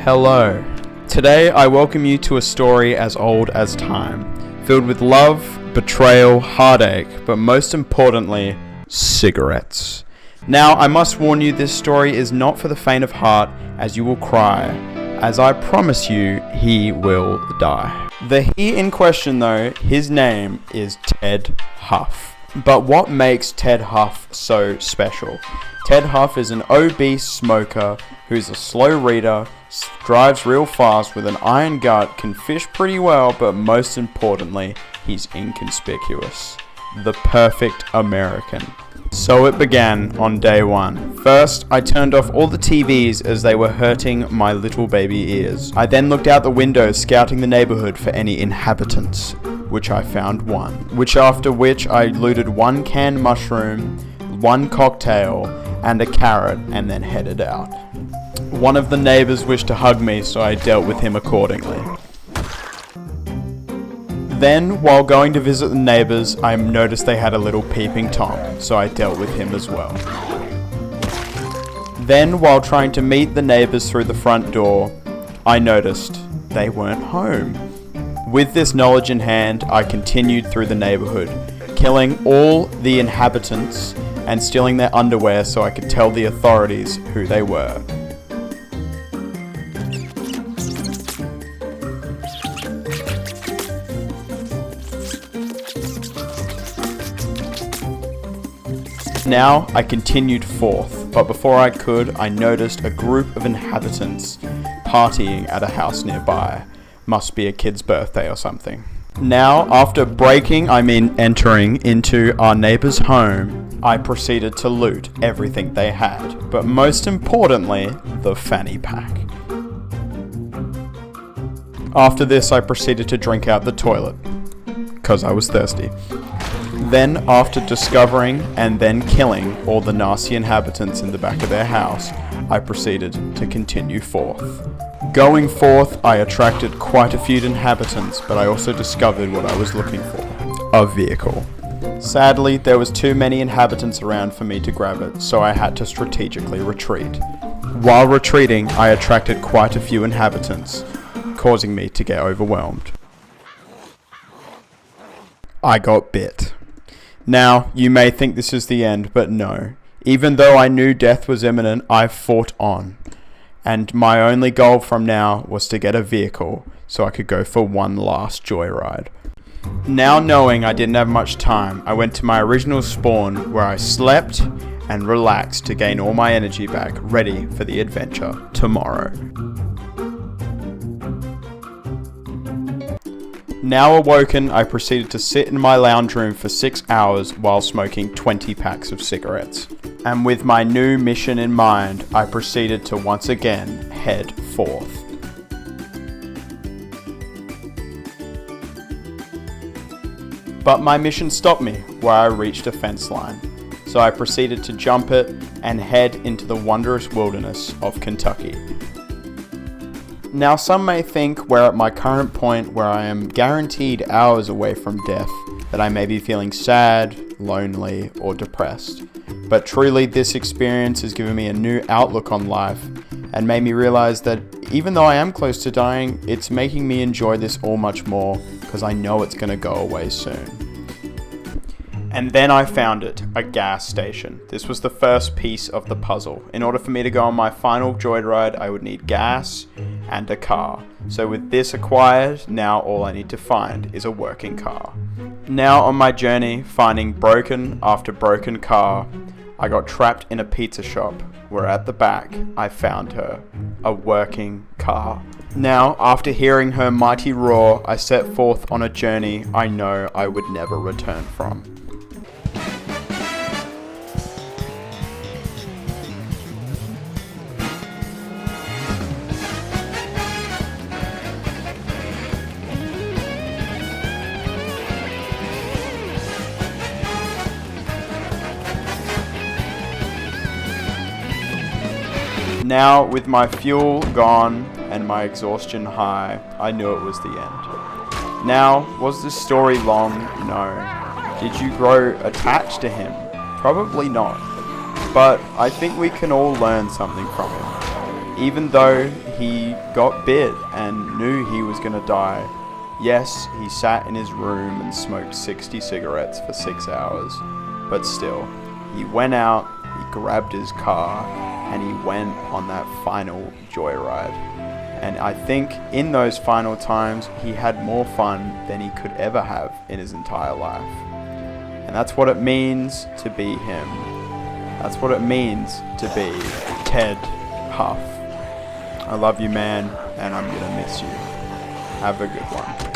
Hello. Today I welcome you to a story as old as time, filled with love, betrayal, heartache, but most importantly, cigarettes. Now I must warn you, this story is not for the faint of heart, as you will cry, as I promise you he will die. The he in question though, his name is Ted Huff. But what makes Ted Huff so special? Ted Huff is an obese smoker who's a slow reader, drives real fast with an iron gut, can fish pretty well, but most importantly, he's inconspicuous. The perfect American. So it began on day one. First, I turned off all the TVs as they were hurting my little baby ears. I then looked out the window, scouting the neighborhood for any inhabitants, which I found one. After which I looted one canned mushroom, one cocktail, and a carrot, and then headed out. One of the neighbors wished to hug me, so I dealt with him accordingly. Then, while going to visit the neighbors, I noticed they had a little peeping Tom, so I dealt with him as well. Then, while trying to meet the neighbors through the front door, I noticed they weren't home. With this knowledge in hand, I continued through the neighborhood, killing all the inhabitants and stealing their underwear so I could tell the authorities who they were. Now I continued forth, but before I could, I noticed a group of inhabitants partying at a house nearby. Must be a kid's birthday or something. Now, after entering into our neighbor's home, I proceeded to loot everything they had, but most importantly, the fanny pack. After this, I proceeded to drink out the toilet, because I was thirsty. Then, after discovering and then killing all the nasty inhabitants in the back of their house, I proceeded to continue forth. Going forth, I attracted quite a few inhabitants, but I also discovered what I was looking for. A vehicle. Sadly, there was too many inhabitants around for me to grab it, so I had to strategically retreat. While retreating, I attracted quite a few inhabitants, causing me to get overwhelmed. I got bit. Now, you may think this is the end, but no. Even though I knew death was imminent, I fought on. And my only goal from now was to get a vehicle so I could go for one last joyride. Now knowing I didn't have much time, I went to my original spawn where I slept and relaxed to gain all my energy back, ready for the adventure tomorrow. Now awoken, I proceeded to sit in my lounge room for 6 hours while smoking 20 packs of cigarettes. And with my new mission in mind, I proceeded to once again head forth. But my mission stopped me where I reached a fence line. So I proceeded to jump it and head into the wondrous wilderness of Kentucky. Now some may think we're at my current point where I am guaranteed hours away from death, that I may be feeling sad, lonely, or depressed. But truly this experience has given me a new outlook on life and made me realize that even though I am close to dying, it's making me enjoy this all much more because I know it's going to go away soon. And then I found it, a gas station. This was the first piece of the puzzle. In order for me to go on my final joyride, I would need gas and a car. So with this acquired, now all I need to find is a working car. Now on my journey, finding broken after broken car, I got trapped in a pizza shop where at the back I found her, a working car. Now, after hearing her mighty roar, I set forth on a journey I know I would never return from. Now, with my fuel gone and my exhaustion high, I knew it was the end. Now, was this story long? No. Did you grow attached to him? Probably not. But I think we can all learn something from him. even though he got bit and knew he was going to die, yes, he sat in his room and smoked 60 cigarettes for 6 hours, but still, he went out, he grabbed his car, and he went on that final joyride. And I think in those final times, he had more fun than he could ever have in his entire life. And that's what it means to be him. That's what it means to be Ted Huff. I love you, man, and I'm gonna miss you. Have a good one.